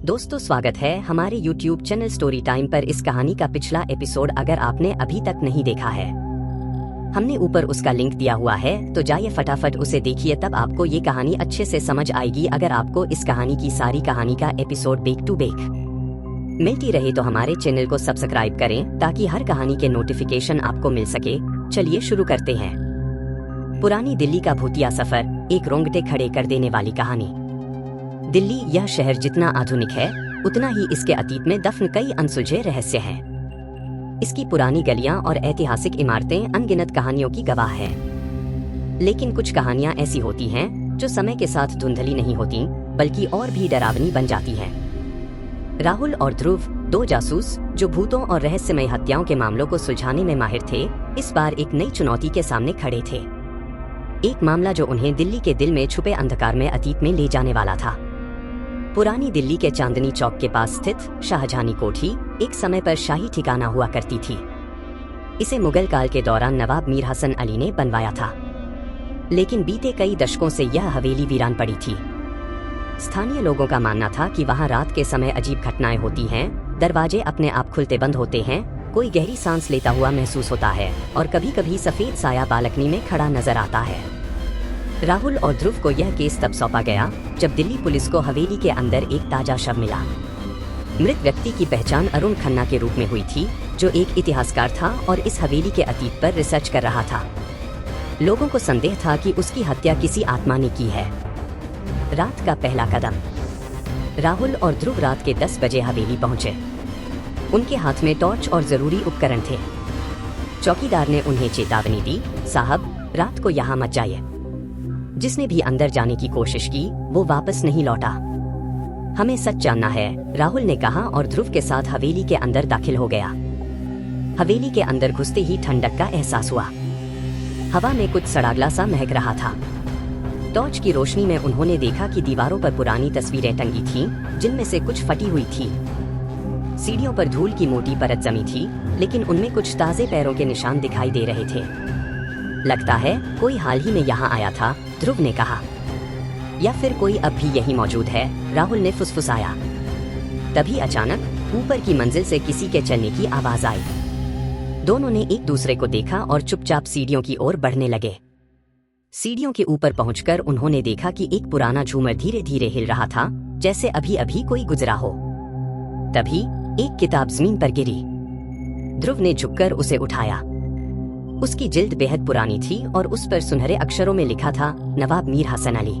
दोस्तों, स्वागत है हमारे YouTube चैनल स्टोरी टाइम पर। इस कहानी का पिछला एपिसोड अगर आपने अभी तक नहीं देखा है, हमने ऊपर उसका लिंक दिया हुआ है, तो जाइए फटाफट उसे देखिए, तब आपको ये कहानी अच्छे से समझ आएगी। अगर आपको इस कहानी की सारी कहानी का एपिसोड बैक टू बैक मिलती रहे तो हमारे चैनल को सब्सक्राइब करें ताकि हर कहानी के नोटिफिकेशन आपको मिल सके। चलिए शुरू करते हैं। पुरानी दिल्ली का भूतिया सफर, एक रोंगटे खड़े कर देने वाली कहानी। दिल्ली, यह शहर जितना आधुनिक है उतना ही इसके अतीत में दफन कई अनसुलझे रहस्य हैं। इसकी पुरानी गलियां और ऐतिहासिक इमारतें अनगिनत कहानियों की गवाह हैं। लेकिन कुछ कहानियां ऐसी होती हैं जो समय के साथ धुंधली नहीं होती, बल्कि और भी डरावनी बन जाती हैं। राहुल और ध्रुव, दो जासूस जो भूतों और रहस्यमय हत्याओं के मामलों को सुलझाने में माहिर थे, इस बार एक नई चुनौती के सामने खड़े थे। एक मामला जो उन्हें दिल्ली के दिल में छुपे अंधकार में अतीत में ले जाने वाला था। पुरानी दिल्ली के चांदनी चौक के पास स्थित शाहजहानी कोठी एक समय पर शाही ठिकाना हुआ करती थी। इसे मुगल काल के दौरान नवाब मीर हसन अली ने बनवाया था, लेकिन बीते कई दशकों से यह हवेली वीरान पड़ी थी। स्थानीय लोगों का मानना था कि वहां रात के समय अजीब घटनाएं होती हैं, दरवाजे अपने आप खुलते बंद होते हैं, कोई गहरी सांस लेता हुआ महसूस होता है और कभी कभी सफेद साया बालकनी में खड़ा नजर आता है। राहुल और ध्रुव को यह केस तब सौंपा गया जब दिल्ली पुलिस को हवेली के अंदर एक ताजा शव मिला। मृत व्यक्ति की पहचान अरुण खन्ना के रूप में हुई थी, जो एक इतिहासकार था और इस हवेली के अतीत पर रिसर्च कर रहा था। लोगों को संदेह था कि उसकी हत्या किसी आत्मा ने की है। रात का पहला कदम। राहुल और ध्रुव रात के 10 बजे हवेली पहुंचे। उनके हाथ में टॉर्च और जरूरी उपकरण थे। चौकीदार ने उन्हें चेतावनी दी, साहब, रात को यहाँ मत जाइए। जिसने भी अंदर जाने की कोशिश की वो वापस नहीं लौटा। हमें सच जानना है, राहुल ने कहा और ध्रुव के साथ हवेली के अंदर दाखिल हो गया। हवेली के अंदर घुसते ही ठंडक का एहसास हुआ। हवा में कुछ सड़ागला सा महक रहा था। टॉर्च की रोशनी में उन्होंने देखा कि दीवारों पर पुरानी तस्वीरें टंगी थीं, जिनमें से कुछ फटी हुई थी। सीढ़ियों पर धूल की मोटी परत जमी थी, लेकिन उनमें कुछ ताजे पैरों के निशान दिखाई दे रहे थे। लगता है कोई हाल ही में यहाँ आया था, ध्रुव ने कहा। या फिर कोई अब भी यहीं मौजूद है, राहुल ने फुसफुसाया। तभी अचानक ऊपर की मंजिल से किसी के चलने की आवाज आई। दोनों ने एक दूसरे को देखा और चुपचाप सीढ़ियों की ओर बढ़ने लगे। सीढ़ियों के ऊपर पहुंचकर उन्होंने देखा कि एक पुराना झूमर धीरे धीरे हिल रहा था, जैसे अभी अभी कोई गुजरा हो। तभी एक किताब जमीन पर गिरी। ध्रुव ने झुककर उसे उठाया। उसकी जिल्द बेहद पुरानी थी और उस पर सुनहरे अक्षरों में लिखा था, नवाब मीर हसन अली।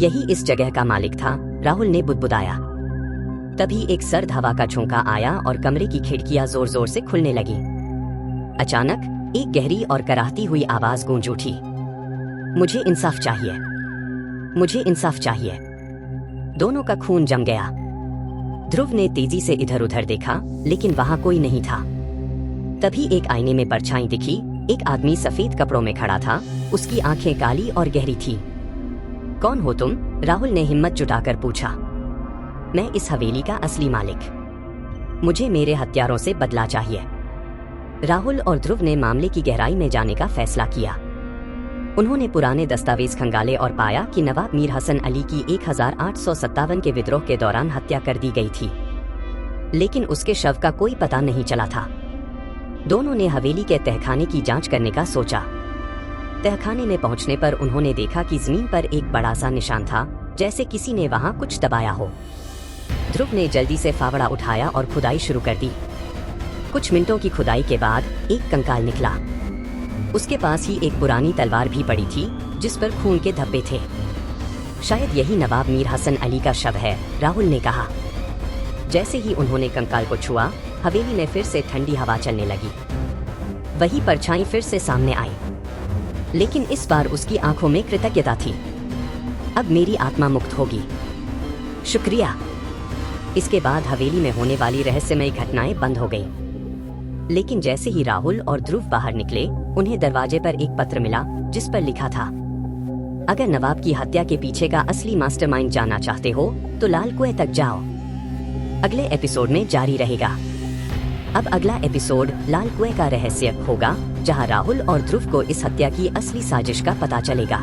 यही इस जगह का मालिक था, राहुल ने बुदबुदाया। तभी एक सर्द हवा का झोंका आया और कमरे की खिड़कियां जोर जोर से खुलने लगी। अचानक एक गहरी और कराहती हुई आवाज गूंज उठी, मुझे इंसाफ चाहिए, मुझे इंसाफ चाहिए। दोनों का खून जम गया। ध्रुव ने तेजी से इधर उधर देखा, लेकिन वहां कोई नहीं था। तभी एक आईने में परछाई दिखी। एक आदमी सफेद कपड़ों में खड़ा था, उसकी आंखें काली और गहरी थी। कौन हो तुम? राहुल ने हिम्मत जुटाकर पूछा। मैं इस हवेली का असली मालिक, मुझे मेरे हत्यारों से बदला चाहिए। राहुल और ध्रुव ने मामले की गहराई में जाने का फैसला किया। उन्होंने पुराने दस्तावेज खंगाले और पाया कि नवाब मीर हसन अली की 1857 के विद्रोह के दौरान हत्या कर दी गई थी, लेकिन उसके शव का कोई पता नहीं चला था। दोनों ने हवेली के तहखाने की जांच करने का सोचा। तहखाने में पहुंचने पर उन्होंने देखा कि जमीन पर एक बड़ा सा निशान था, जैसे किसी ने वहां कुछ दबाया हो। ध्रुव ने जल्दी से फावड़ा उठाया और खुदाई शुरू कर दी। कुछ मिनटों की खुदाई के बाद एक कंकाल निकला। उसके पास ही एक पुरानी तलवार भी पड़ी थी, जिस पर खून के धब्बे थे। शायद यही नवाब मीर हसन अली का शव है, राहुल ने कहा। जैसे ही उन्होंने कंकाल को छुआ, हवेली में फिर से ठंडी हवा चलने लगी। वही परछाई फिर से सामने आई, लेकिन इस बार उसकी आंखों में कृतज्ञता थी। अब मेरी आत्मा मुक्त होगी, शुक्रिया। इसके बाद हवेली में होने वाली रहस्यमय घटनाएं बंद हो गईं। लेकिन जैसे ही राहुल और ध्रुव बाहर निकले, उन्हें दरवाजे पर एक पत्र मिला, जिस पर लिखा था, अगर नवाब की हत्या के पीछे का असली मास्टरमाइंड जानना चाहते हो तो लाल कुएं तक जाओ। अगले एपिसोड में जारी रहेगा। अब अगला एपिसोड लाल कुएं का रहस्य होगा, जहां राहुल और ध्रुव को इस हत्या की असली साजिश का पता चलेगा।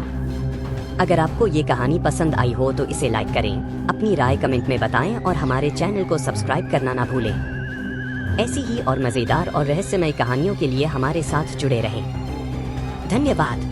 अगर आपको ये कहानी पसंद आई हो तो इसे लाइक करें, अपनी राय कमेंट में बताएं और हमारे चैनल को सब्सक्राइब करना ना भूलें। ऐसी ही और मज़ेदार और रहस्यमय कहानियों के लिए हमारे साथ जुड़े रहें। धन्यवाद।